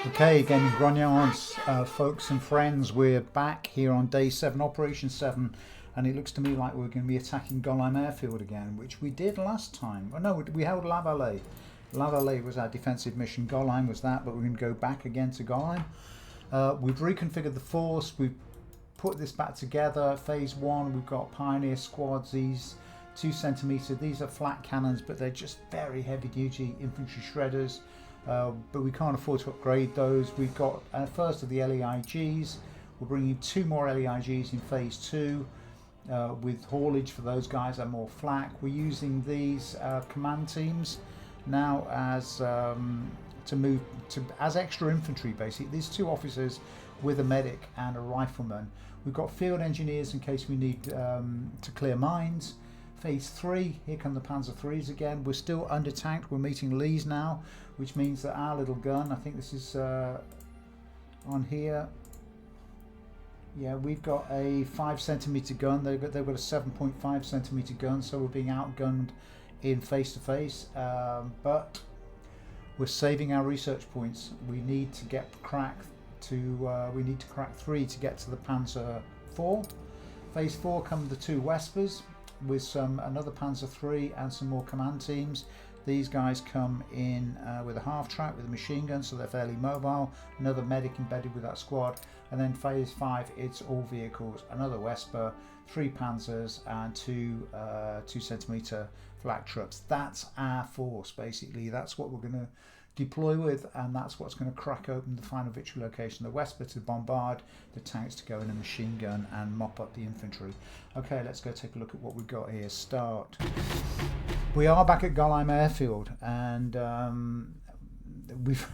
Okay, Gaming Grognards, folks and friends, we're back here on day 7, Operation 7, and it looks to me like we're going to be attacking Gollheim Airfield again, which we did last time. Oh no, we held La Valles. La Valles was our defensive mission, Gollheim was that, but we're going to go back again to Gollheim. We've reconfigured the force, we've put this back together. Phase 1, we've got Pioneer squads, these 2cm, these are flat cannons, but they're just very heavy duty infantry shredders. But we can't afford to upgrade those. We've got first of the LEIGs. We're bringing 2 more LEIGs in phase 2 with haulage for those guys that are more flak. We're using these command teams now as to move to as extra infantry. Basically, these 2 officers with a medic and a rifleman. We've got field engineers in case we need to clear mines. Phase 3, here come the Panzer IIIs again. We're still under tanked. We're meeting Lees now, which means that our little gun, I think this is on here. Yeah, we've got a 5cm gun. They've got a 7.5cm gun, so we're being outgunned in face to face. But we're saving our research points. We need to get crack to. We need to crack 3 to get to the Panzer IV. Phase 4 come the 2 Vespers with another Panzer III and some more command teams. These guys come in with a half track with a machine gun, so they're fairly mobile. Another medic embedded with that squad. And then phase 5, it's all vehicles. Another Vesper, 3 Panzers and 2 2cm flak trucks. That's our force, basically. That's what we're going to deploy with, and that's what's going to crack open the final victory location. The Vesper to bombard, the tanks to go in a machine gun and mop up the infantry. Okay, let's go take a look at what we've got here. Start. We are back at Gollheim Airfield, and we've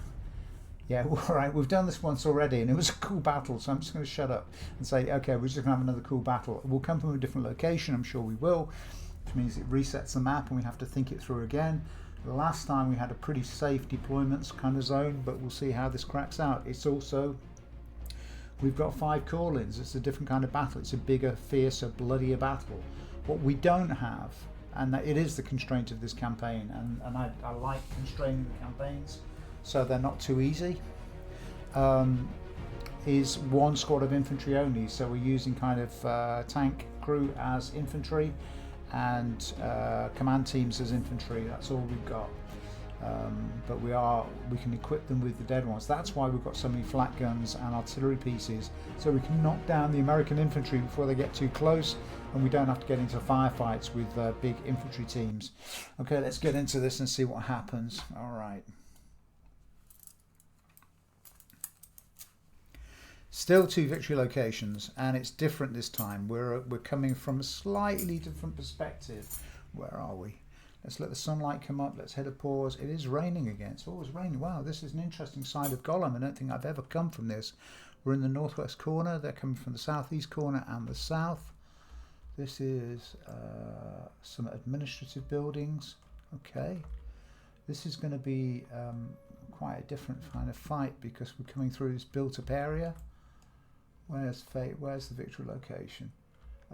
done this once already, and it was a cool battle, so I'm just going to shut up and say, okay, we're just going to have another cool battle. We'll come from a different location, I'm sure we will, which means it resets the map and we have to think it through again. Last time we had a pretty safe deployments kind of zone, but we'll see how this cracks out. It's also, we've got 5 call-ins. It's a different kind of battle. It's a bigger, fiercer, bloodier battle. What we don't have, and that it is the constraint of this campaign, and I like constraining the campaigns so they're not too easy, is 1 squad of infantry only. So we're using kind of tank crew as infantry and command teams as infantry. That's all we've got, but we can equip them with the dead ones. That's why we've got so many flak guns and artillery pieces, so we can knock down the American infantry before they get too close, and we don't have to get into firefights with big infantry teams. Okay, let's get into this and see what happens. All right. Still 2 victory locations, and it's different this time. We're coming from a slightly different perspective. Where are we? Let's let the sunlight come up. Let's hit a pause. It is raining again. It's always raining. Wow, this is an interesting side of Gollheim. I don't think I've ever come from this. We're in the northwest corner. They're coming from the southeast corner and the south. This is some administrative buildings. Okay. This is going to be quite a different kind of fight because we're coming through this built-up area. Where's the victory location?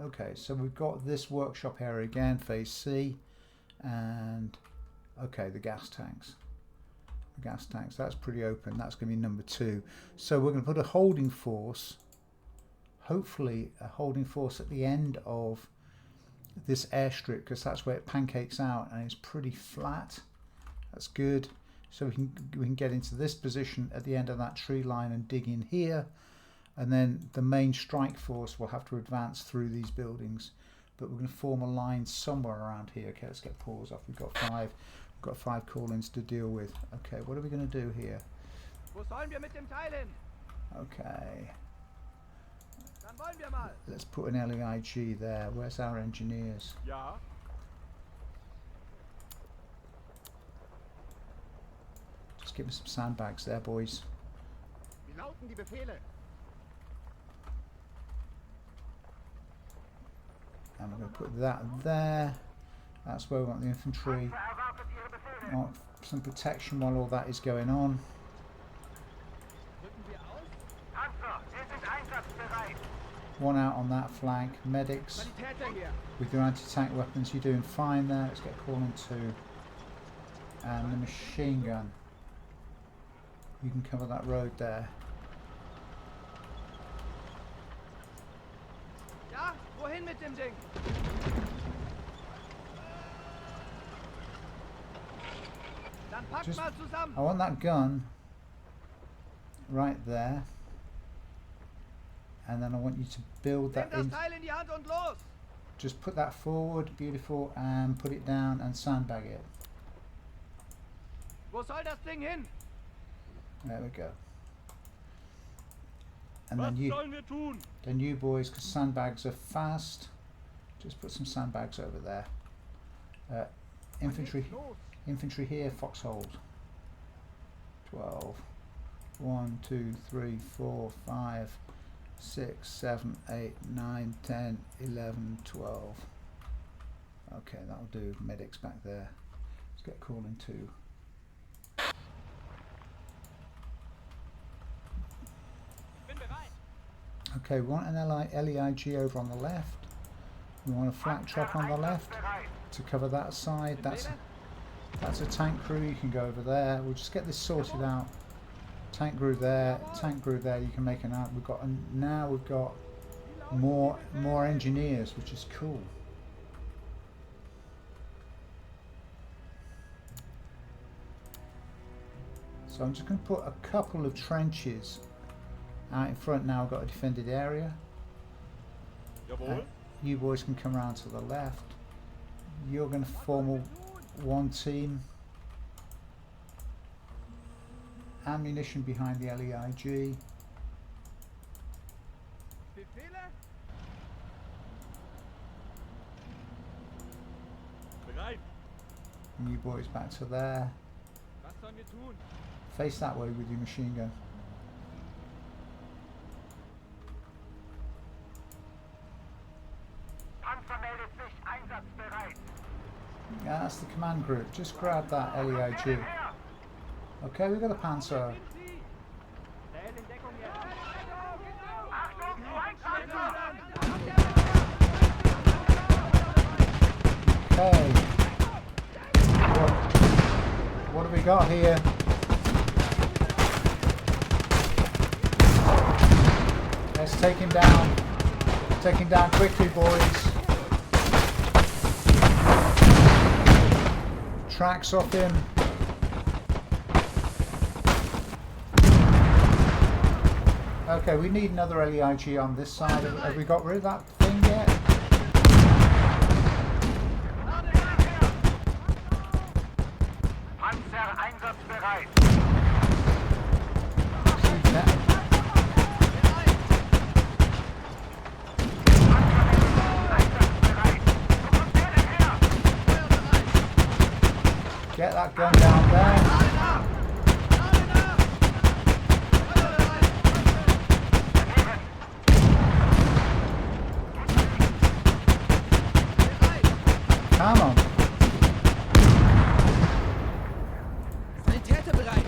Okay, so we've got this workshop area again, phase C, and okay, the gas tanks. The gas tanks, that's pretty open. That's going to be number 2. So we're going to put a holding force, hopefully a holding force at the end of this airstrip, because that's where it pancakes out and it's pretty flat. That's good. So we can get into this position at the end of that tree line and dig in here. And then the main strike force will have to advance through these buildings, but we're going to form a line somewhere around here. Okay, let's get pause off. We've got 5 call-ins to deal with. Okay, what are we going to do here? Okay, let's put an LEIG there. Where's our engineers? Just give us some sandbags there, boys. And we're going to put that there. That's where we want the infantry. Want some protection while all that is going on. One out on that flank. Medics with your anti-tank weapons, you're doing fine there. Let's get call in 2. And the machine gun. You can cover that road there. Ja, wohin mit dem Ding? Dann packt Just, mal zusammen. I want that gun right there, and then I want you to build that Nimm das in. Teil in die Hand und los. Just put that forward, beautiful, and put it down and sandbag it. Wo soll das Ding hin? There we go. And Was then sollen wir tun? you boys, because sandbags are fast, just put some sandbags over there. Infantry here, foxhold. 12. 1, 2, 3, 4, 5, 6, 7, 8, 9, 10, 11, 12. Okay, that'll do. Medics back there. Let's get calling 2. Okay, we want an LEIG over on the left. We want a flak truck on the left to cover that side. That's a tank crew. You can go over there. We'll just get this sorted out. Tank crew there, tank crew there. You can make an out. Now we've got more engineers, which is cool. So I'm just going to put a couple of trenches out in front now. I've got a defended area. You boys can come around to the left. You're going to form one team. Ammunition behind the LEIG. And you boys back to there. Face that way with your machine gun. Yeah, that's the command group. Just grab that LEIG. Okay, we've got a Panzer. Okay. What have we got here? Let's take him down. Take him down quickly, boys. Tracks off him. Okay, we need another LEIG on this side. Have we got rid of that thing yet? Panzer einsatzbereit. Get that gun down there. Come on. Sanitäter bereit.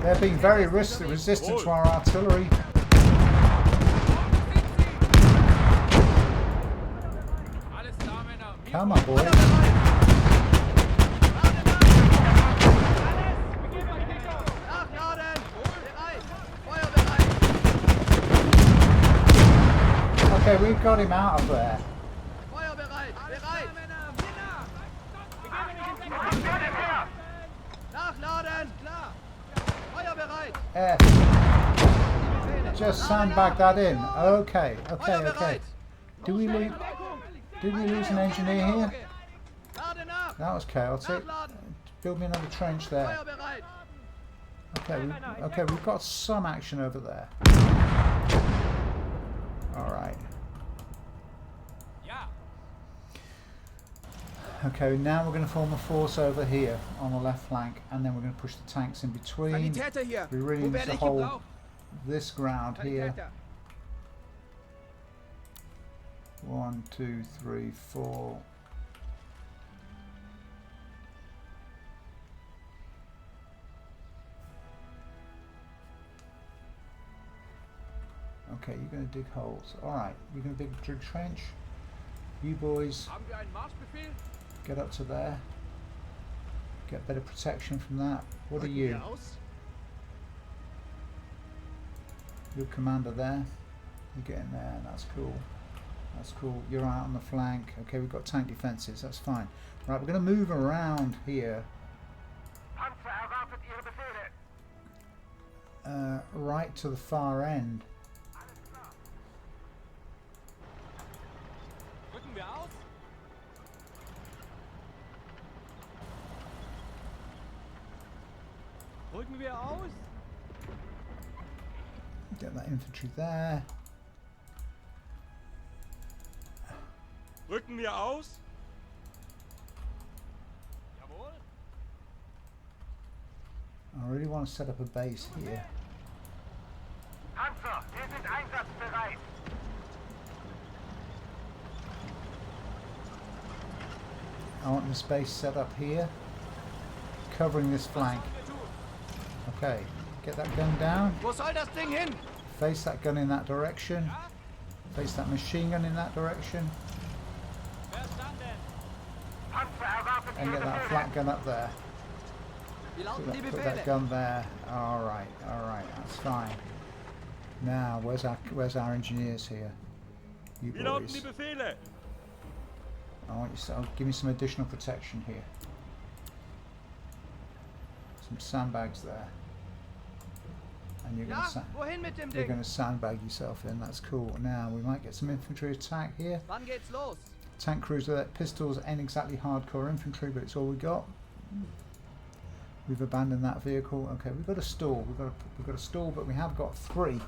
They're being very resistant to our artillery. Come on, boys. Okay, we've got him out of there. Just sandbag that in. Okay. Did we lose an engineer here? That was chaotic. Build me another trench there. Okay, we've got some action over there. Alright. Okay, now we're going to form a force over here on the left flank, and then we're going to push the tanks in between. We really need to hold this ground here. 1, 2, 3, 4. Okay, you're going going to dig holes. Alright, you're going to dig a trench. You boys Haben wir einen Marschbefehl? get up to there. Get better protection from that. What are you? Your commander there. You get in there, that's cool. That's cool. You're out on the flank. Okay, we've got tank defences, that's fine. Right, we're going to move around here. Right to the far end. Rücken wir aus? Rücken wir aus? Get that infantry there. Rücken wir aus? Jawohl. I really want to set up a base here. Panzer, wir sind einsatzbereit. I want this base set up here, covering this flank. Okay, get that gun down. Wo soll das Ding hin? Face that gun in that direction. Face that machine gun in that direction. Verstanden. Panzer erwartet And Ihre get that Befehle. flat gun up there. Wie lauten die Put that Befehle? gun there. Alright, that's fine. Now, where's our engineers here? You Wie lauten die boys. Befehle? I want you to give me some additional protection here. Some sandbags there. And you're Ja, gonna wohin mit dem you're Ding? gonna sandbag yourself in. That's cool. Now we might get some infantry attack here. Wann geht's los? Tank cruiser pistols ain't exactly hardcore infantry, but it's all we got. We've abandoned that vehicle. Okay, we've got a stall. We've got a stall, but we have got 3.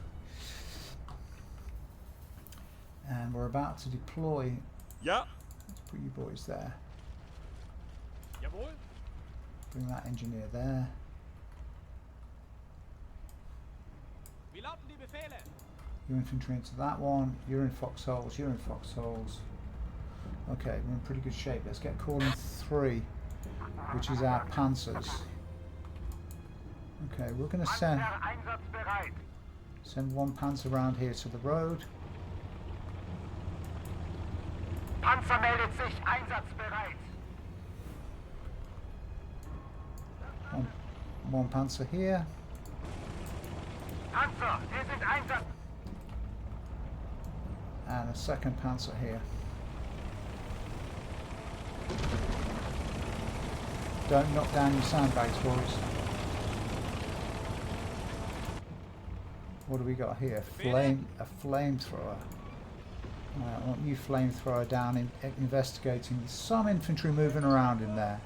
And we're about to deploy. Ja. Let's put you boys there. Jawohl. Bring that engineer there. Wie lauten die Befehle? Your infantry into that one. You're in foxholes. You're in foxholes. Okay, we're in pretty good shape. Let's get calling 3, which is our panzers. Okay, we're going to Panzer einsatzbereit. send 1 panzer around here to the road. Panzer meldet sich einsatzbereit. One panzer here. Panzer, wir sind einsatz. And a second panzer here. Don't knock down your sandbags, boys. What do we got here? A flamethrower. I want you flamethrower down investigating. There's some infantry moving around in there.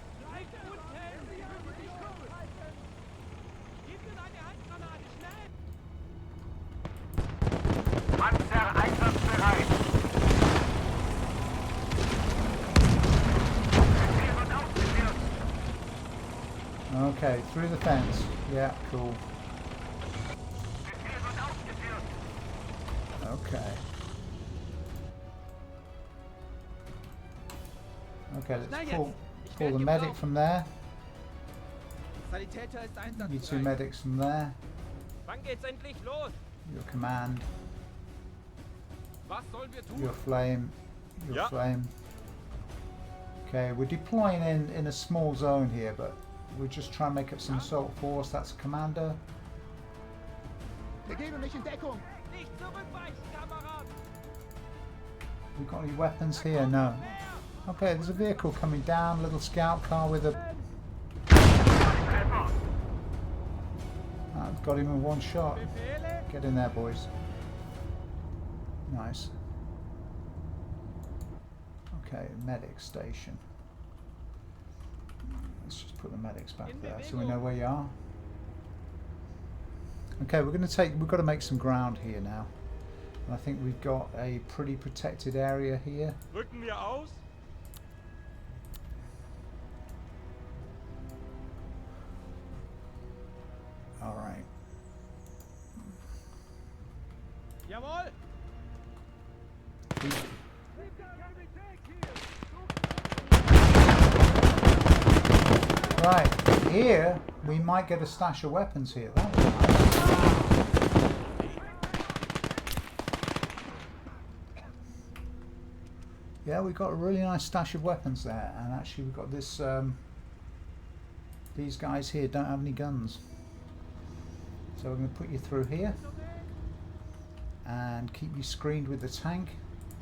Panzer einsatzbereit. Befehl wird ausgeführt. Okay, through the fence. Yeah, cool. Befehl wird ausgeführt. Okay. Okay, let's pull the medic from there. Sanitäter ist You 2 einsatzbereit. medics from there. Wann geht's endlich los? Your command. Was sollen wir tun? Your flame. Your Yeah. flame. Okay, we're deploying in a small zone here, but we're just trying to make up some assault force. That's a commander. Wir geben mich in Deckung. Nicht zurückweichen, Kameraden. We got any weapons here? No. Okay, there's a vehicle coming down, little scout car with a... I've got him in 1 shot. Befehle? Get in there, boys. Nice. Okay, medic station. Let's just put the medics back there so we know where you are. Okay, we've got to make some ground here now. And I think we've got a pretty protected area here. Rücken wir aus? All right. Jawohl. Right, here we might get a stash of weapons here. That would be nice. Yeah, we've got a really nice stash of weapons there, and actually we've got this. These guys here don't have any guns, so we're going to put you through here and keep you screened with the tank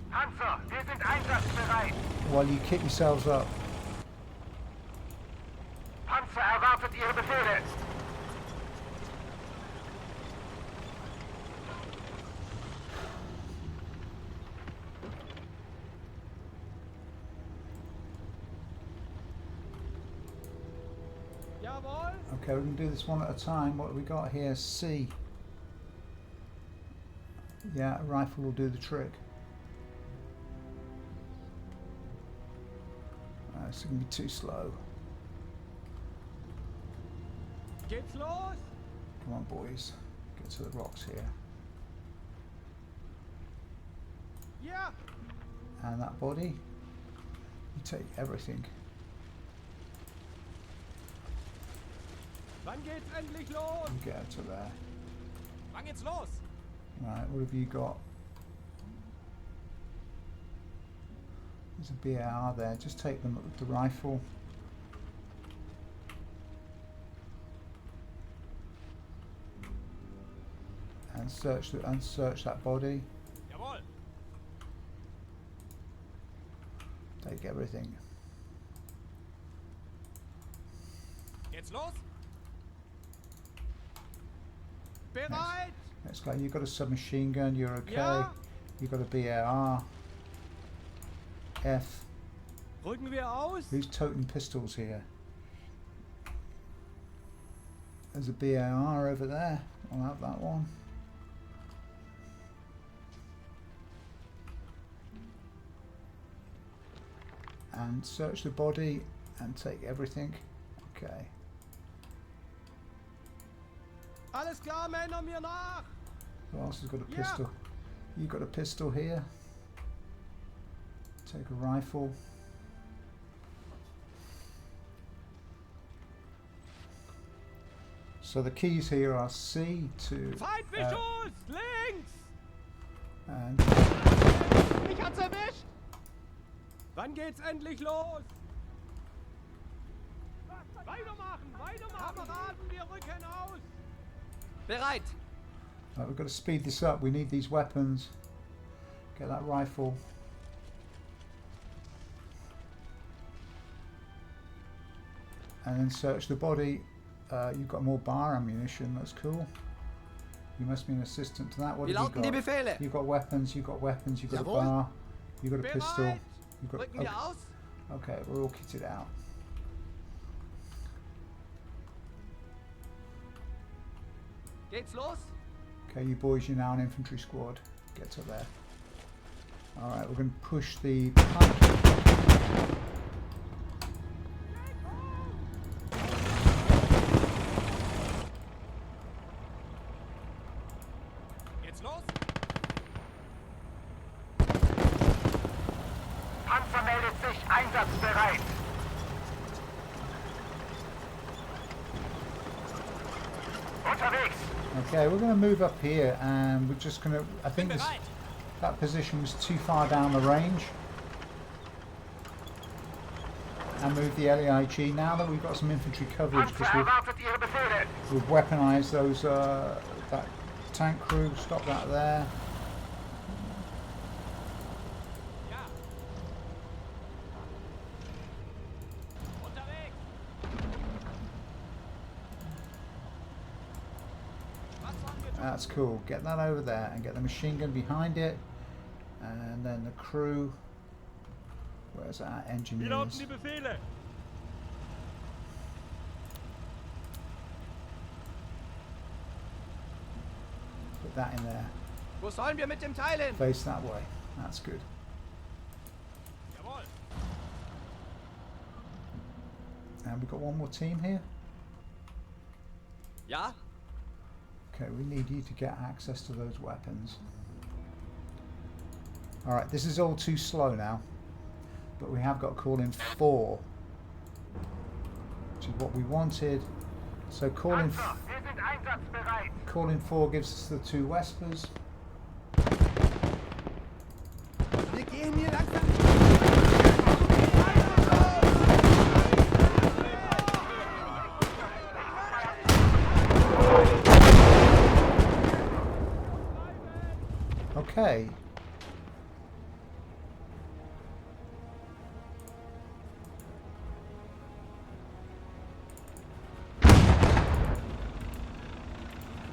Panzer, wir sind einsatzbereit. while you kit yourselves up. Panzer erwartet Ihre Befehle. Jawohl. Okay, we can do this one at a time. What have we got here? C. Yeah, a rifle will do the trick. It's going to be too slow. Geht's los? Come on, boys. Get to the rocks here. Ja. And that body, you take everything. Wann geht's endlich los? You get to there. Wann geht's los? Right, what have you got? There's a BAR there. Just take the rifle. And search that body. Jawohl. Take everything. Geht's los? Bereit. Next guy, you've got a submachine gun. You're okay. Ja. You've got a BAR. F. Rücken wir aus? Who's toting pistols here? There's a BAR over there. I'll have that one. And search the body and take everything. Okay. Alles klar, Männer, mir nach. Who else has got a Yeah. pistol? You've got a pistol here. Take a rifle. So the keys here are C to Feindbeschuss! Links! and Mich hat's erwischt! Wann geht's endlich los? Weitermachen! Weitermachen! Kameraden, wir rücken aus! Bereit! we've got to speed this up. We need these weapons. Get that rifle. And then search the body. You've got more bar ammunition. That's cool. You must be an assistant to that. What Wie have you lauten die got? Befehle? You've got weapons. You've got weapons. You've got Jawohl. a bar. You've got a pistol. Bereit. You've got. Rücken wir aus? Okay, we're all kitted out. Geht's los? Okay, you boys, you're now an infantry squad. Get to there. Alright, we're going to push the pipe. Geht's los? Panzer meldet sich einsatzbereit. Unterwegs. Okay, we're going to move up here and we're just going to... I think this, Bereit! that position was too far down the range. And move the LEIG now that we've got some infantry coverage Panzer because we've erwartet Ihre Befehle. we've weaponized those that tank crew. Stop that there. Ja! Unterwegs! Was haben wir tun? That's cool. Get that over there and get the machine gun behind it. And then the crew. Where's our Wie lauten engineers? die Befehle? Put that in there. Wo sollen wir mit dem Teil hin? Face that way. That's good. Jawohl! And we've got one more team here. Ja? Okay, we need you to get access to those weapons. Alright, this is all too slow now. But we have got call in 4. Which is what we wanted. So call in, Panzer, wir sind einsatzbereit. call in 4 gives us the 2 Vespers. Wir gehen hier langsam. okay.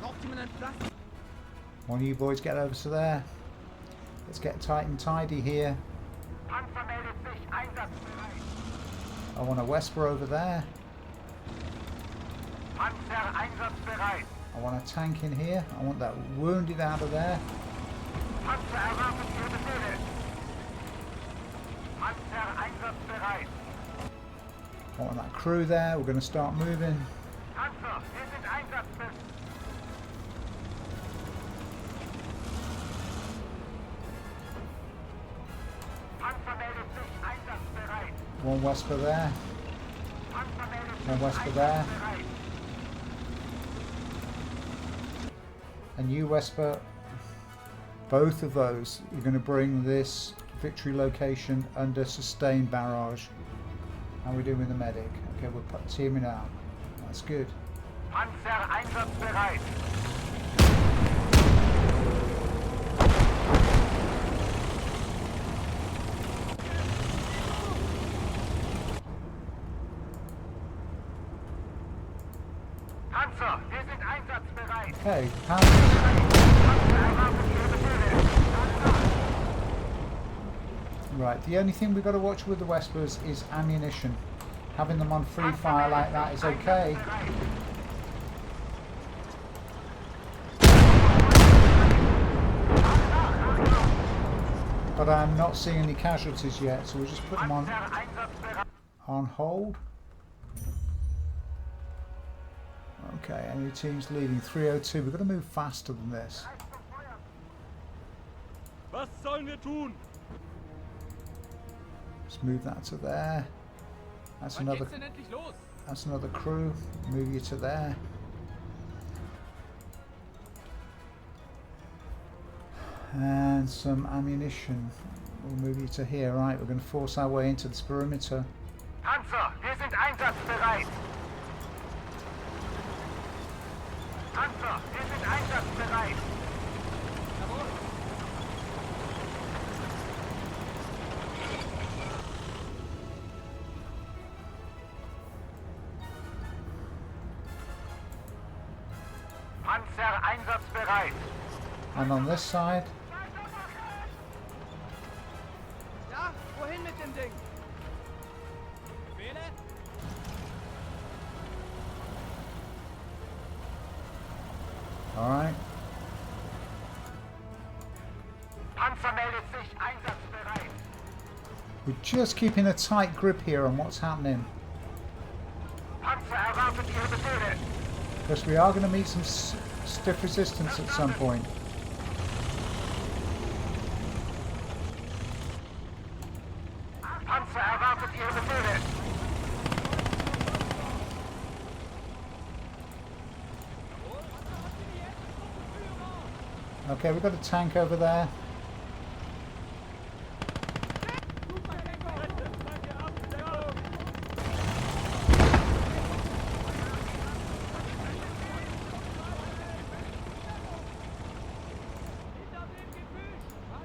Braucht jemand ein Pflaster? One of you boys get over to there. Let's get tight and tidy here. Panzer meldet sich einsatzbereit. I want a Vesper over there. Panzer einsatzbereit. I want a tank in here. I want that wounded out of there. Panzer erwartet Ihre Befehle. Panzer einsatzbereit. I want that crew there. We're going to start moving. Panzer, wir sind einsatzbereit. Panzer meldet sich einsatzbereit. One Vesper there. Panzer meldet sich One Vesper there. einsatzbereit. And you, Vesper, both of those, you're going to bring this victory location under sustained barrage. How are we doing with the medic? Okay, we're teaming out. That's good. Panzer einsatzbereit. Panzer, wir sind einsatzbereit. Okay, Panzer erwartet Ihre Befehle. right, the only thing we've got to watch with the Vespers is ammunition. Having them on free fire like that is okay. But I'm not seeing any casualties yet, so we'll just put them on hold. Okay, enemy team's leading 302. We've got to move faster than this. Was sollen wir tun? Let's move that to there. That's Wann another. geht's denn endlich los? That's another crew. Move you to there. And some ammunition. We'll move you to here. Right, we're going to force our way into this perimeter. Panzer, wir sind einsatzbereit. Panzer, wir sind einsatzbereit. Jawohl. Panzer einsatzbereit. And on this side, Ja, wohin mit dem Ding? Befehle? alright. Panzer meldet sich einsatzbereit. We're just keeping a tight grip here on what's happening. Panzer erwartet Ihre Befehle. Because we are going to meet some stiff resistance at some point. Panzer erwartet Ihre Befehle. Okay, we've got a tank over there.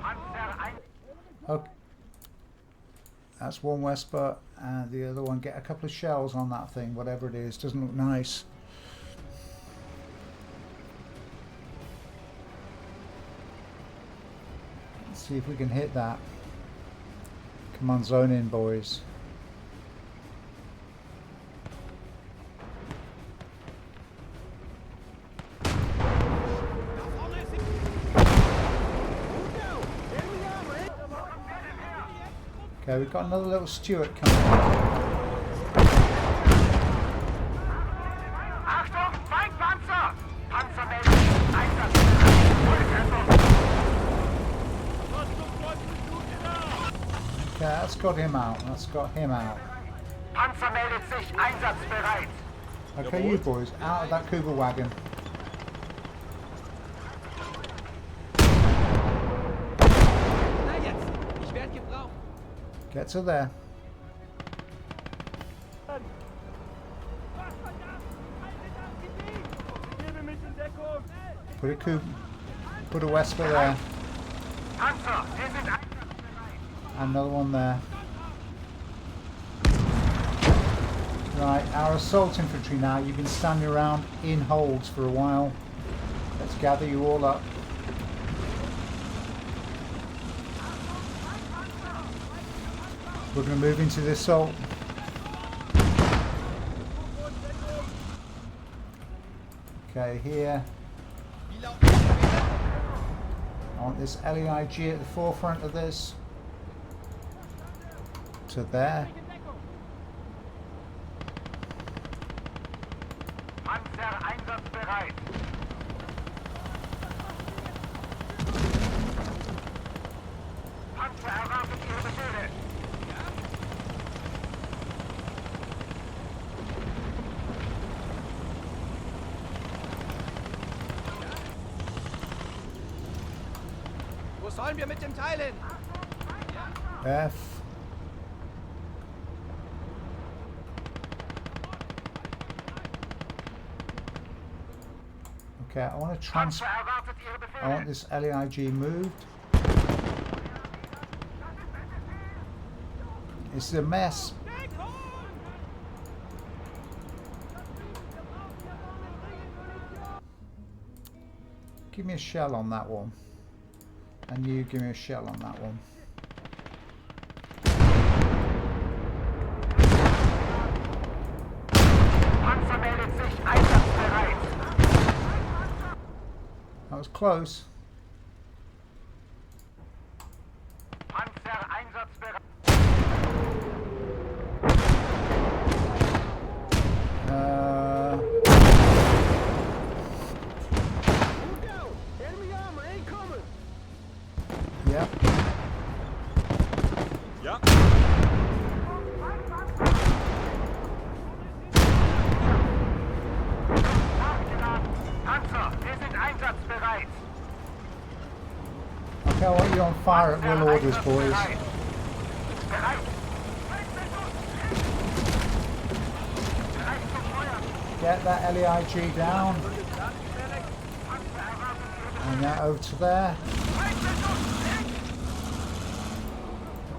Panzer ein. Okay. That's one Vesper, and the other one, get a couple of shells on that thing, whatever it is. Doesn't look nice. Let's see if we can hit that. Come on, zone in, boys. Okay, we've got another little Stuart coming. Achtung, Feindpanzer! Panzer meldet sich einsatzbereit. Was zum Teufel tut ihr da? Okay, that's got him out. That's got him out. Panzer meldet sich einsatzbereit. Okay, you boys, out of that Cougar wagon. Na jetzt, ich werde gebraucht. Get to there. Gebe mich in Deckung. Put a Vesper there. Panzer, wir sind einsatzbereit. Another one there. Right, our assault infantry now. You've been standing around in holds for a while. Let's gather you all up. We're going to move into the assault. Okay, here. I want this LEIG at the forefront of this. To there. Panzer einsatzbereit. Panzer erwartet Ihre Befehle. Wo sollen wir mit dem Teil hin? F. Okay, I want to Panzer erwartet Ihre I want Befehle. this LEIG moved. This is a mess. Give me a shell on that one. And you give me a shell on that one. Panzer meldet sich einsatzbereit. That was close. Panzer einsatzbereit. Yeah. Ja. Panzer, wir sind einsatzbereit. Okay, I want you on fire at will orders, boys. Bereit. Bereit zum Feuern. Get that LEIG down. And that over to there.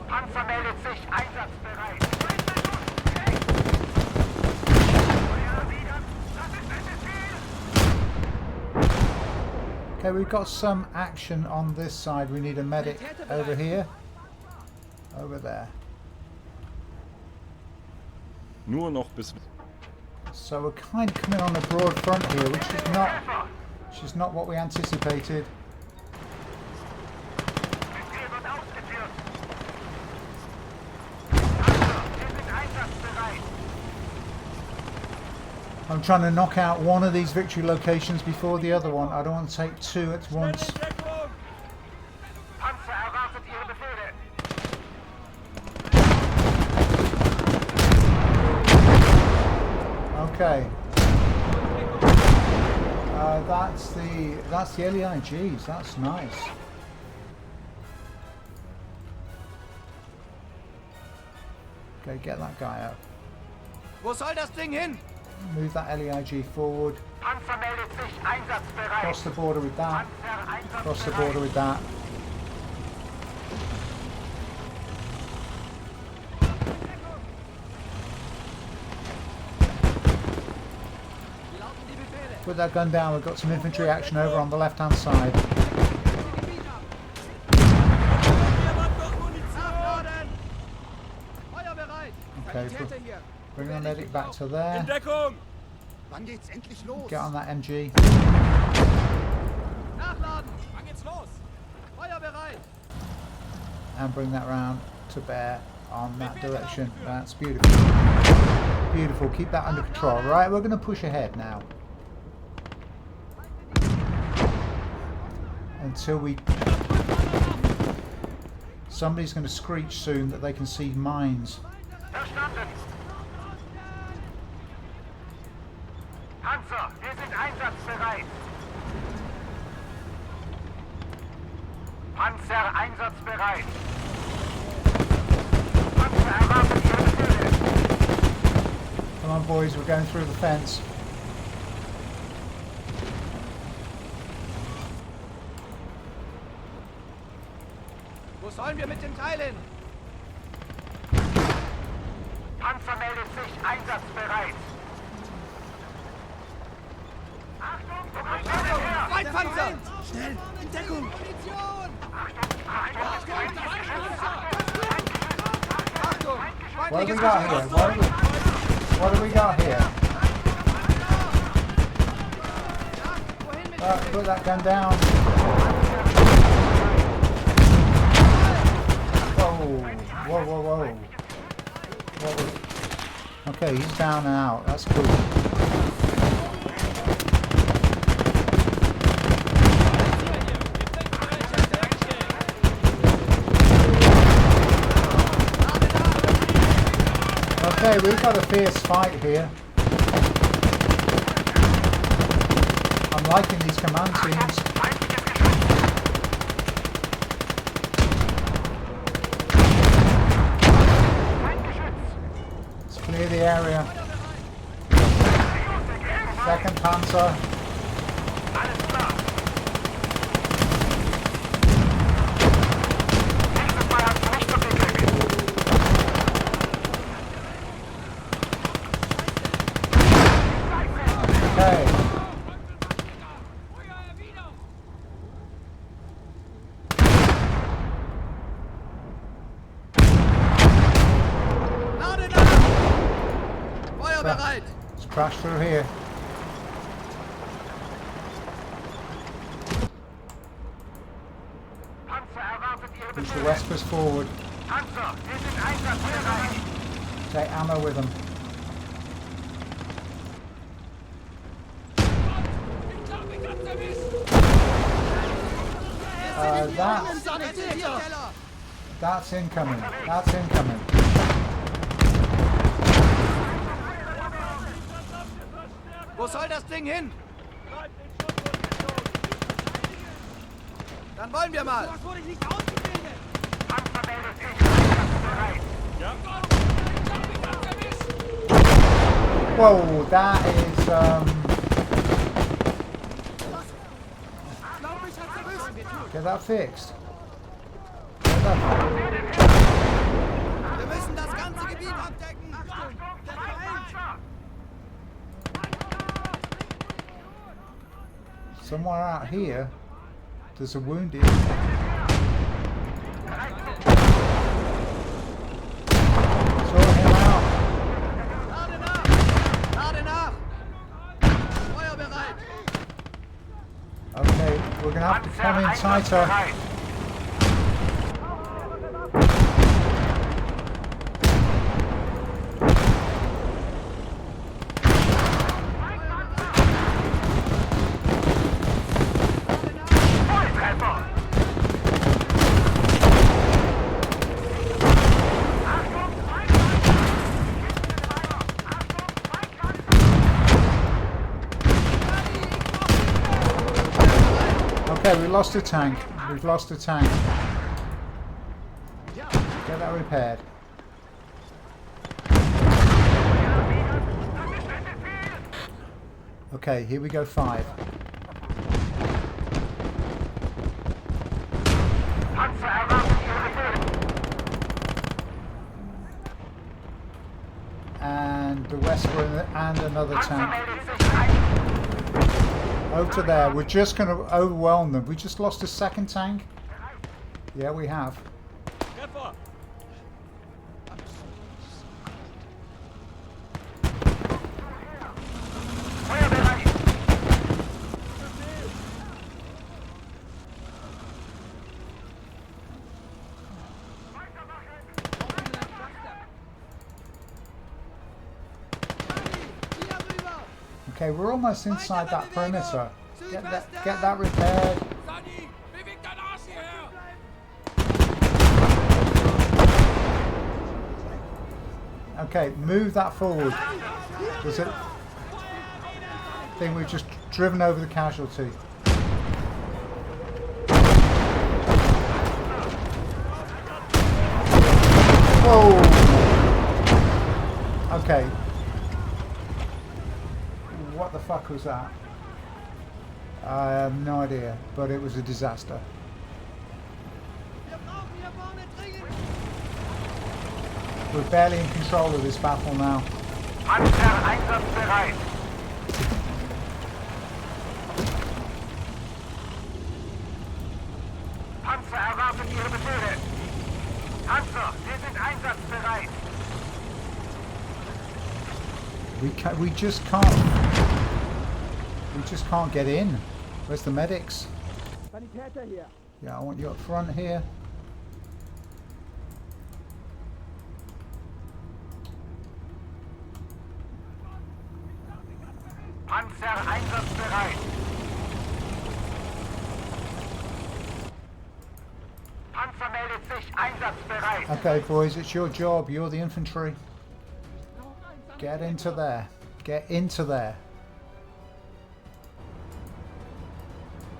Panzer meldet sich einsatzbereit. Okay, we've got some action on this side. We need a medic over here. Over there. Nur noch bis... So we're kind of coming on a broad front here, which is not what we anticipated. Befehl wird ausgeführt. Panzer, wir sind einsatzbereit. I'm trying to knock out one of these victory locations before the other one. I don't want to take two at once. Panzer erwartet Ihre Befehle. Okay. That's the LEIGs. That's nice. Okay, get that guy up. Wo soll das Ding hin? Move that LEIG forward. Panzer meldet sich einsatzbereit. Cross the border with that. Panzer einsatzbereit. Cross the border with that. Wie lauten die Befehle? Put that gun down. We've got some infantry action over on the left-hand side. Nachladen! Feuer bereit! Okay, Sanitäter hier! bring the medic back to there. In Deckung! Wann geht's endlich los? Get on that MG. Nachladen! Wann geht's los? Feuer bereit! And bring that round to bear on that direction. That's beautiful. Beautiful. Keep that under control. Right, we're going to push ahead now. Until we... Somebody's going to screech soon that they can see mines. Verstanden. Panzer, wir sind einsatzbereit. Panzer einsatzbereit. Panzer erwartet Ihre Befehle. Come on, boys, we're going through the fence. Wo sollen wir mit den Teilen? Panzer meldet sich einsatzbereit. Achtung, du kommst Achtung! her! Feindpanzer! Schnell! In Deckung! Munition! Achtung, Achtung! What have we Feindliches got here? Geschütz! What have we got here? Wohin mit Put that gun down. Whoa, whoa, whoa, whoa. Okay, he's down and out. That's cool. Okay, we've got a fierce fight here. I'm liking these command teams. Let's clear the area. Second Panzer. Alles klar. Dieses Mal hast du nicht so viel Glück. Okay. Lade nach! Feuer bereit! Let's crash through here. Panzer erwartet Ihre Push the Befehle. Vespers forward. Panzer, wir sind einsatzbereit. Take ammo with them. That's incoming. That's incoming. Wo soll das Ding hin? Dann wollen wir mal! Das wurde ich nicht ausgebildet! Panzer meldet sich einsatzbereit. Whoa, that is get that fixed. Get that fixed. Wir müssen das ganze Gebiet abdecken! Somewhere out here, there's a wounded. Sort him out. Lade nach! Lade nach! Feuer bereit! Okay, we're gonna have to come in tighter. Einsatzbereit. Volltreffer. Okay, we lost a tank. We've lost a tank. Get that repaired. Okay, here we go, 5. Panzer erwartet Ihre Befehle. And the Western and another Panzer tank. meldet sich ein. Over to there. We're just going to overwhelm them. We just lost a second tank. Yeah, we have. Treffer! Feuer bereit. Hier rüber! Okay, we're almost inside that perimeter. Get that repaired. Sanni, beweg dein Arsch hierher! Okay, move that forward. There's a thing we've just driven over the casualty. Whoa! Okay. What the fuck was that? I have no idea, but it was a disaster. Wir brauchen hier Bord! We're barely in control of this battle now. Panzer einsatzbereit. Panzer erwarten Ihre Befehle. Panzer, wir sind einsatzbereit. We just can't get in. Where's the medics? Sanitäter hier. Yeah, I want you up front here. Panzer einsatzbereit. Panzer meldet sich einsatzbereit. Okay, boys, it's your job. You're the infantry. Get into there. Get into there.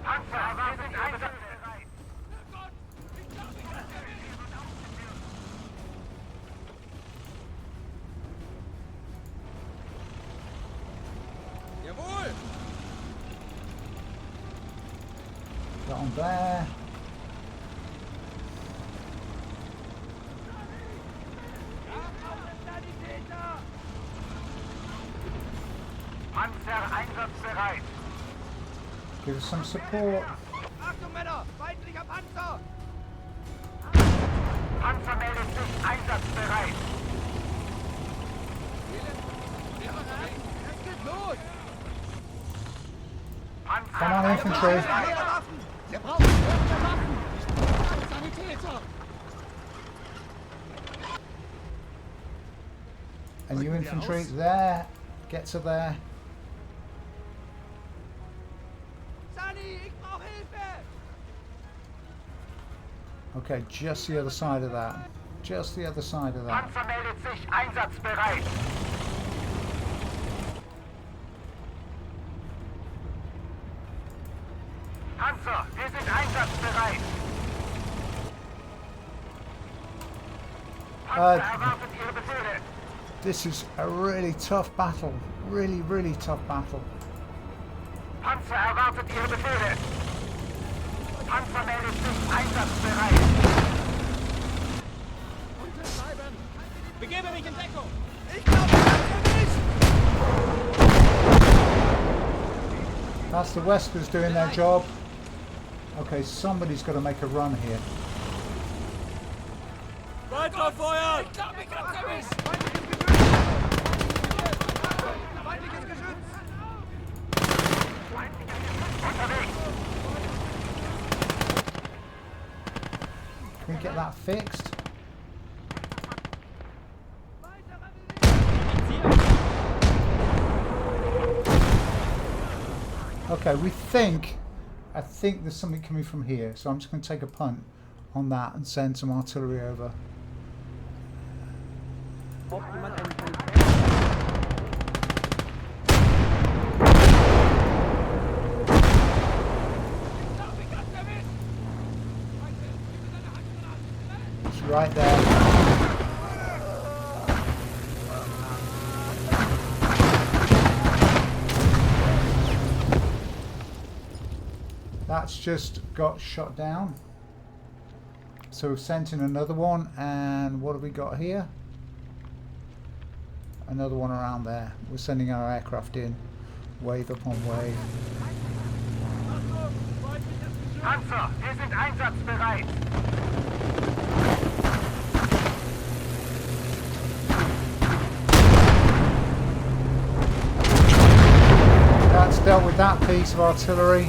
Panzer erwarten einsatzbereit. Jawohl! Get on there. Panzer einsatzbereit. Give us some support. Achtung Männer, feindlicher Panzer! Panzer meldet sich einsatzbereit. Es geht los! Panzer Come on, infantry. Schwere Waffen! Wir brauchen schwere Waffen! Ich brauche Sanitäter! And you infantry there. Get to there. Sani, ich brauche Hilfe! Okay, just the other side of that. Just the other side of that. Panzer meldet sich einsatzbereit. Panzer, wir sind einsatzbereit. Panzer erwartet Ihre Befehle. This is a really tough battle. Really, really tough battle. Panzer erwartet Ihre Befehle. Panzer meldet sich einsatzbereit. Unterschreiben! Begebe mich in Deckung! Ich glaube, das ist That's the Westers doing their job. Okay, somebody's got to make a run here. Weiter feuern! feindliches Geschütz! Unterwegs. Can we get that fixed? Okay, I think there's something coming from here, so I'm just going to take a punt on that and send some artillery over. Braucht jemand einen Polizei? It's right there. That's just got shot down. So we've sent in another one, and what have we got here? Another one around there. We're sending our aircraft in, wave upon wave. Panzer, wir sind einsatzbereit. That's dealt with that piece of artillery.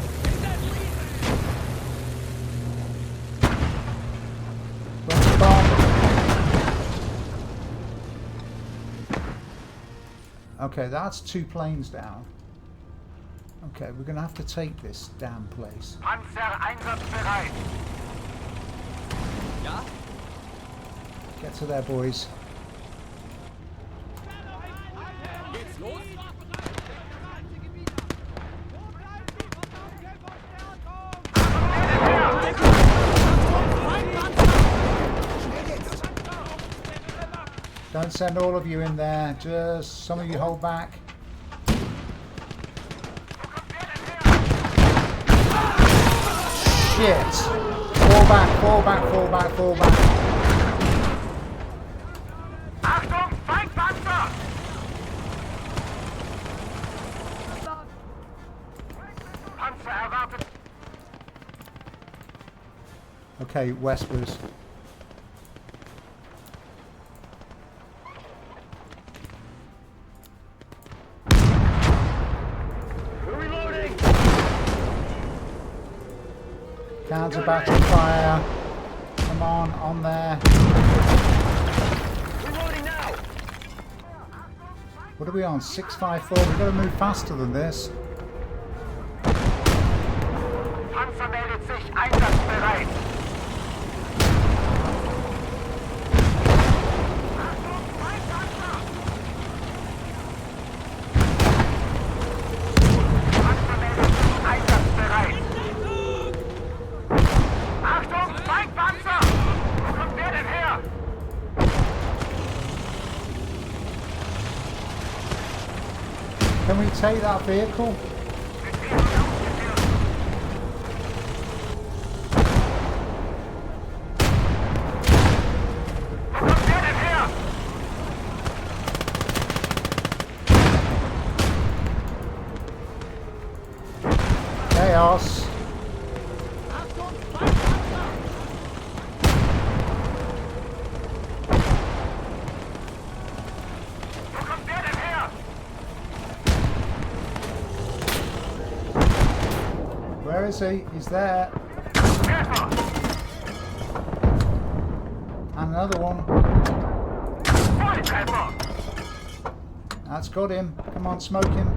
Where's the bomb? Okay, that's 2 planes down. Okay, we're going to have to take this damn place. Panzer einsatzbereit. Ja? Get to there, boys. Geht's los? Don't send all of you in there, just some of you hold back. Shit! Fall back, fall back, fall back, fall back. Okay, westwards. Reloading! Counter battery fire. Come on there. Reloading now! What are we on? 654. We've got to move faster than this. Panzer meldet sich einsatzbereit. Achtung, Feindpanzer! Panzer meldet sich einsatzbereit. Achtung, Feindpanzer! Wo kommt der denn her? Can we take that vehicle? Chaos. Achtung, Feindpanzer! Wo kommt der denn her? Where is he? He's there. Treffer! And another one. Volltreffer! That's got him. Come on, smoke him.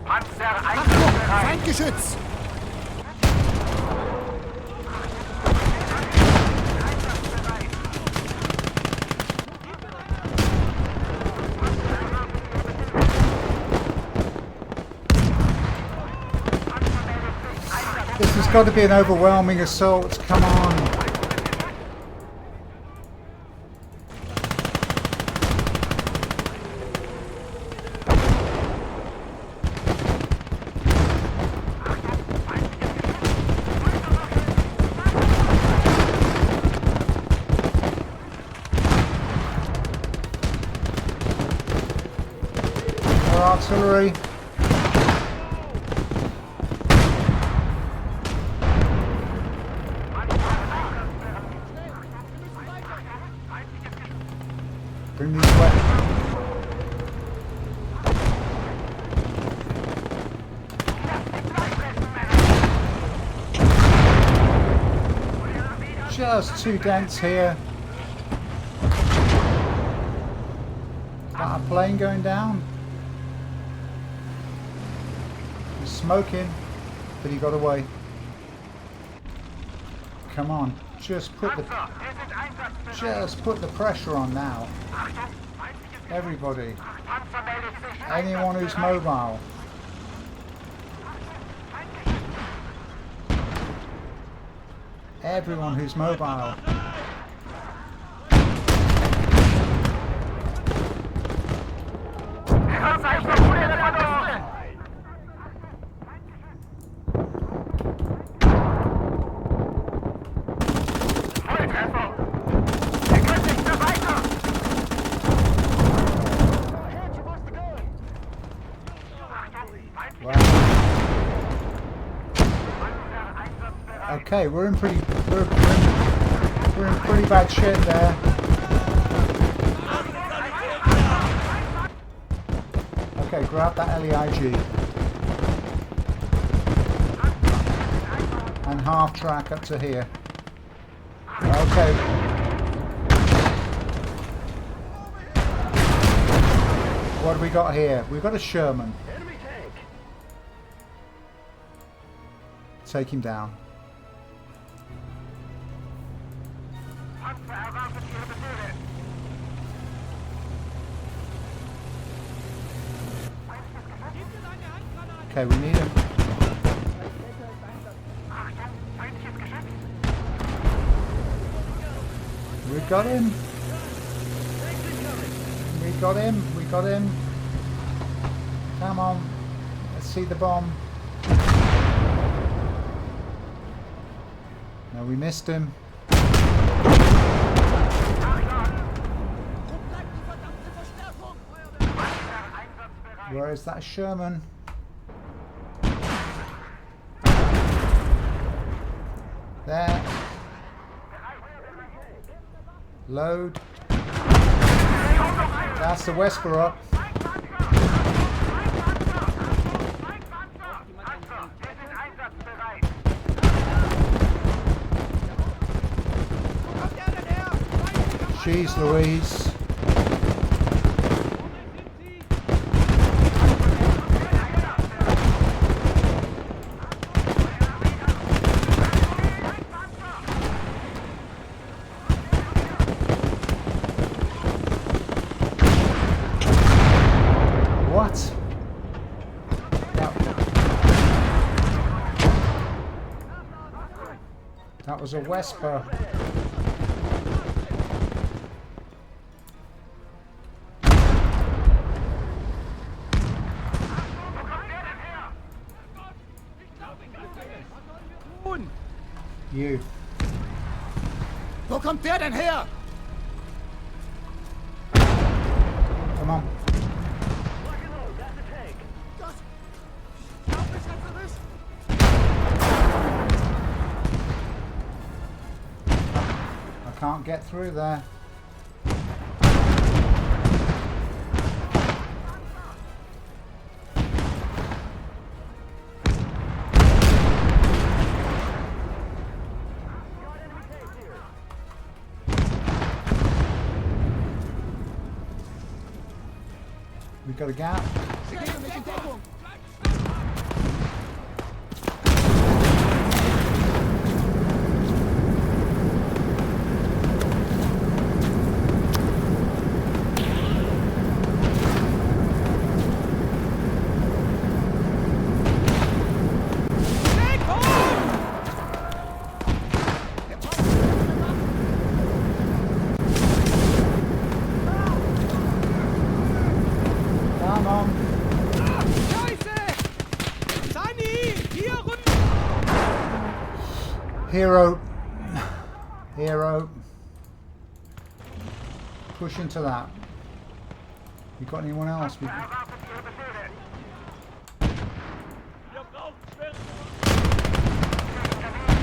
Panzer Achtung, einsatzbereit! Feindgeschütz! This has got to be an overwhelming assault. Come on. More artillery. Bring these weapons. Just two dents here. Is that a plane going down? He's smoking, but he got away. Come on, just put the pressure on now. Everybody, anyone who's mobile. Everyone who's mobile. Okay, we're in pretty bad shape there. Okay, grab that LEIG and half track up to here. Okay. What have we got here? We've got a Sherman. Take him down. Okay, we need him. We got him. We got him. We got him. Come on. Let's see the bomb. No, we missed him. Where is that Sherman? There. Load. That's the Vesper up. Jeez Louise. What? That was a Vesper. You. Wo kommt der denn her? Come on. I can't get through there. We've got a gap. Sie geben mich in Deckung. Come on. Scheiße! Sunny! Hier runter! Hero. Hero. Push into that. You got anyone else?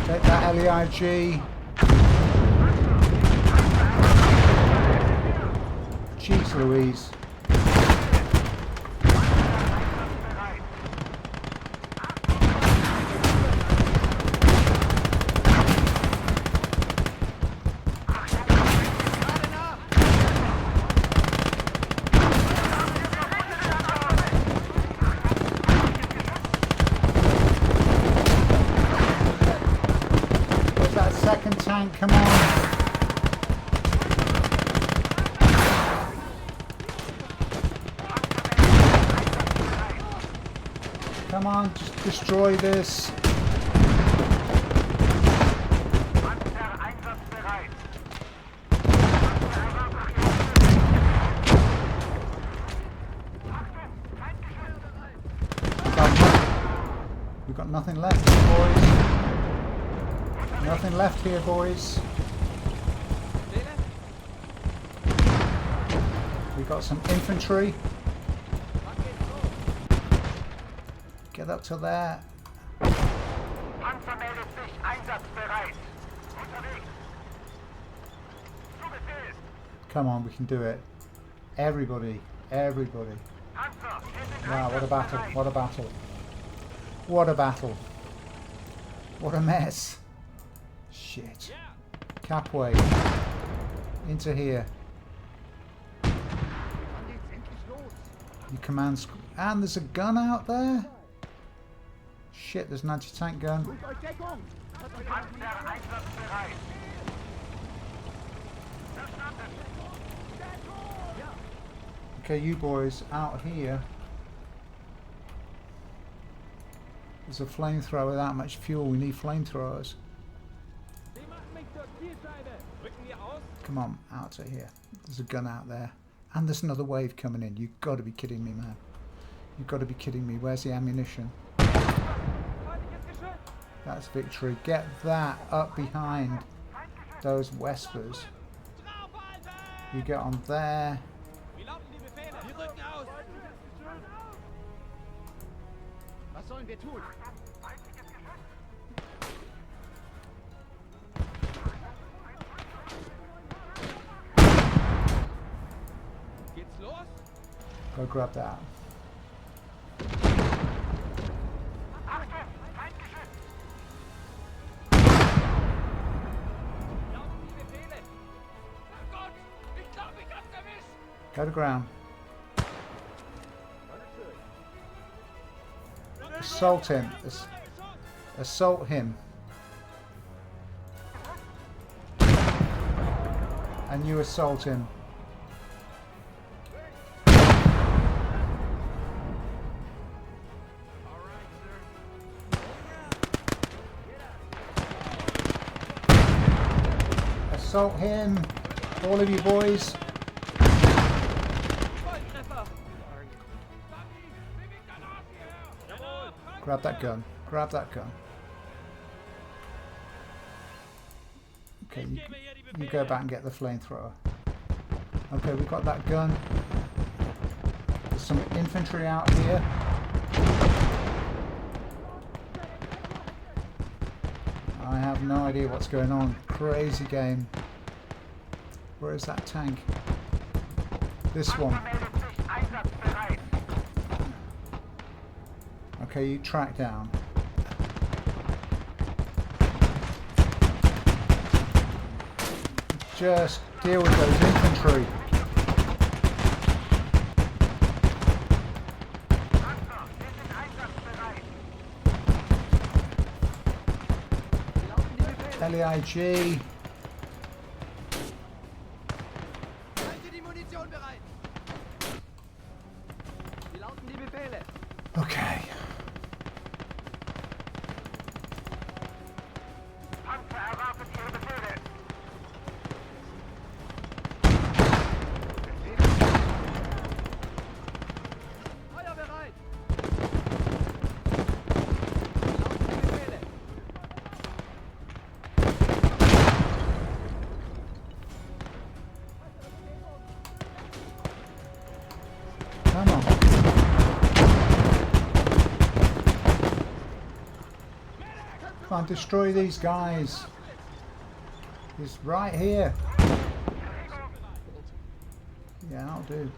Take that LEIG. Jeez Louise. Second tank, come on. Come on, just destroy this. We've got nothing left, boys. Nothing left here, boys. We got some infantry. Get up to there. Panzer meldet sich einsatzbereit. Unterwegs. Zu Befehl. Come on, we can do it. Everybody, everybody. Panzer, wir sind Wow, what a battle, einsatzbereit. what a battle. What a battle. What a mess. Shit. Capway. Into here. Wann geht's endlich los? You command and there's a gun out there? Shit, there's an anti-tank gun. Sucht euch Deckung. Panzer einsatzbereit. Verstanden. Okay, you boys out here. There's a flamethrower, that much fuel, we need flamethrowers. Sie machen mich zur Zielscheibe! Rücken wir aus! Come on, out to here. There's a gun out there. And there's another wave coming in. You've got to be kidding me, man. You've got to be kidding me. Where's the ammunition? Feindliches Geschütz! That's victory. Get that up behind those Vespers. You get on there. Wie lauten die Befehle? Wir rücken aus! Was sollen wir tun? Go grab that. Achtung! Feindgeschütz! Laufen die Befehle. Gott, ich glaube, ich hab's erwischt. Go to ground. Assault him. Assault him. And you assault him. Assault him. All of you boys. Volltreffer. Grab that gun. Grab that gun. Okay, you go back and get the flamethrower. Okay, we've got that gun. There's some infantry out here. I have no idea what's going on. Crazy game. Where is that tank? This one. Meldet sich einsatzbereit. Okay, you track down. Just deal with those infantry. Panzer, wir sind einsatzbereit. Laufen die Befehle. LEIG. Halte die Munition bereit. Wie lauten die Befehle? Okay. Panzer erwartet Ihre Befehle. Feuer bereit. Wie lauten die Befehle? Come on. Come on, destroy these guys. He's right here. Yeah, I'll do.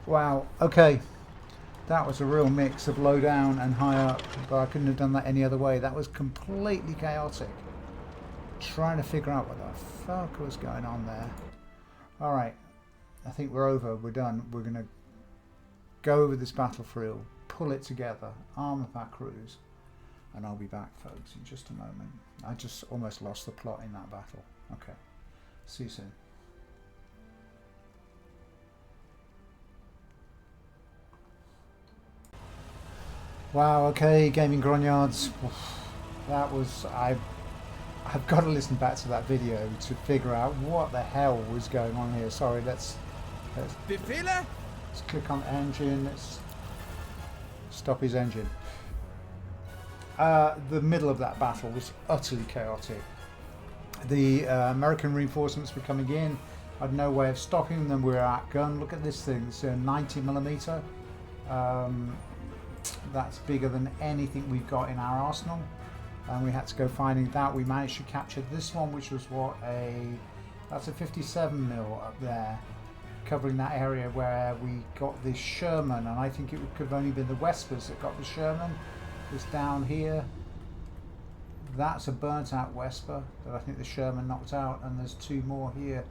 Wow, okay. That was a real mix of low down and high up, but I couldn't have done that any other way. That was completely chaotic. Trying to figure out what the fuck was going on there. Alright, I think we're over. We're done. We're going to go over this battlefield, pull it together, arm up our crews, and I'll be back, folks, in just a moment. I just almost lost the plot in that battle. Okay, see you soon. Wow, okay, Gaming Grognards. That was, I've got to listen back to that video to figure out what the hell was going on here. Sorry, let's Befehle? click on engine. Let's stop his engine. The middle of that battle was utterly chaotic. The American reinforcements were coming in. I had no way of stopping them. We were outgunned. Look at this thing. It's a 90mm. That's bigger than anything we've got in our arsenal. And we had to go finding that. We managed to capture this one, which was that's a 57mm up there, covering that area where we got this Sherman. And I think it could have only been the Wespers that got the Sherman. It's down here. That's a burnt out Wesper that I think the Sherman knocked out, and there's two more here,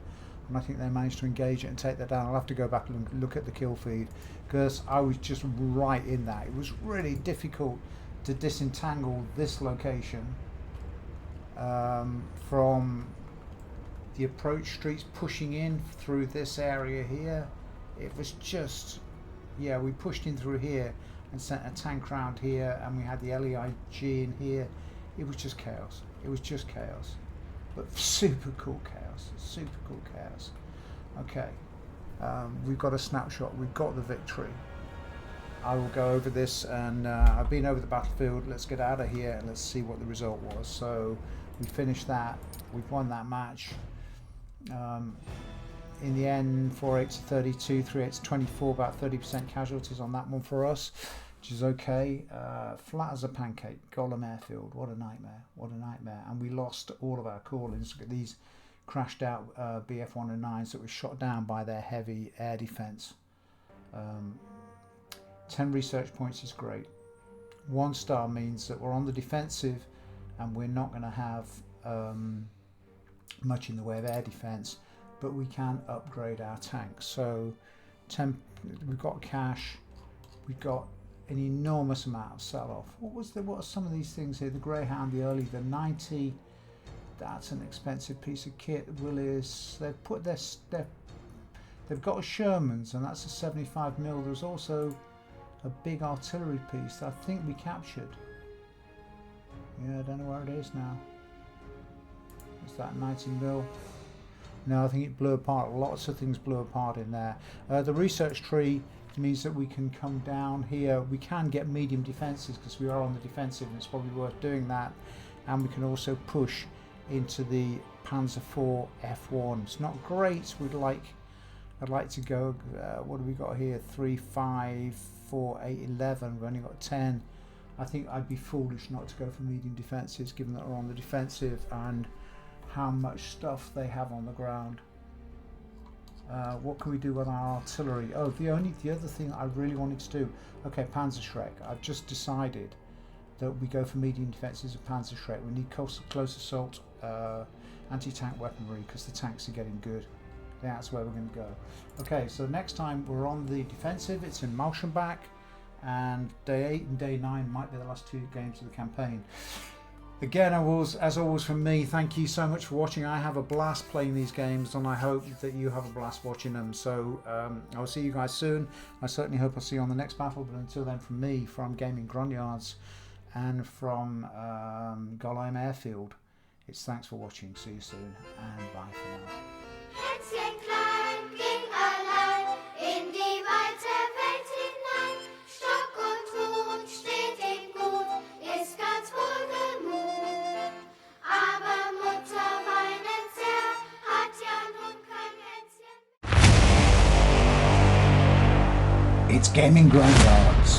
and I think they managed to engage it and take that down. I'll have to go back and look at the kill feed, because I was just right in that. It was really difficult to disentangle this location from the approach streets pushing in through this area here. It was just, yeah, we pushed in through here and sent a tank round here, and we had the LEIG in here. It was just chaos. It was just chaos, but super cool chaos. Super cool chaos. Okay, we've got a snapshot. We've got the victory. I will go over this, and I've been over the battlefield. Let's get out of here and let's see what the result was. So we finished that. We've won that match. In the end, 4-8 to 32, 3-8 to 24, about 30% casualties on that one for us, which is okay. Flat as a pancake, Gollheim Airfield, what a nightmare, what a nightmare. And we lost all of our call-ins. Look at these crashed out BF-109s that were shot down by their heavy air defence. 10 research points is great. 1 star means that we're on the defensive and we're not going to have much in the way of air defense, but we can upgrade our tanks. So 10, we've got cash, we've got an enormous amount of sell-off. What are some of these things here? The Greyhound, the early, the 90. That's an expensive piece of kit. Willis, they've put they've got a Sherman's, and that's a 75mm. There's also a big artillery piece that I think we captured. Yeah, I don't know where it is now. Is that 90mm? No, I think it blew apart. Lots of things blew apart in there. The research tree means that we can come down here. We can get medium defences because we are on the defensive, and it's probably worth doing that. And we can also push into the Panzer IV F1. It's not great. I'd like to go. What do we got here? 3, 5, 4, 8, 11. We've only got 10. I think I'd be foolish not to go for medium defences, given that we're on the defensive and how much stuff they have on the ground. What can we do with our artillery? Oh, the other thing I really wanted to do. Okay, Panzerschreck. I've just decided that we go for medium defences of Panzerschreck. We need close assault anti-tank weaponry because the tanks are getting good. That's where we're going to go. Okay, so next time we're on the defensive. It's in Malschenbach, and day 8 and day 9 might be the last 2 games of the campaign. Again, as always from me, thank you so much for watching. I have a blast playing these games, and I hope that you have a blast watching them. So I'll see you guys soon. I certainly hope I'll see you on the next battle. But until then, from me, from Gaming Grognards, and from Gollheim Airfield, it's thanks for watching. See you soon, and bye for now. Hänschen klein ging allein in die weite Welt hinein. Stock und Hut steht ihm gut, ist ganz wohlgemut. Aber Mutter weint sehr, hat ja nun kein Hänschen. It's Gaming Grognards.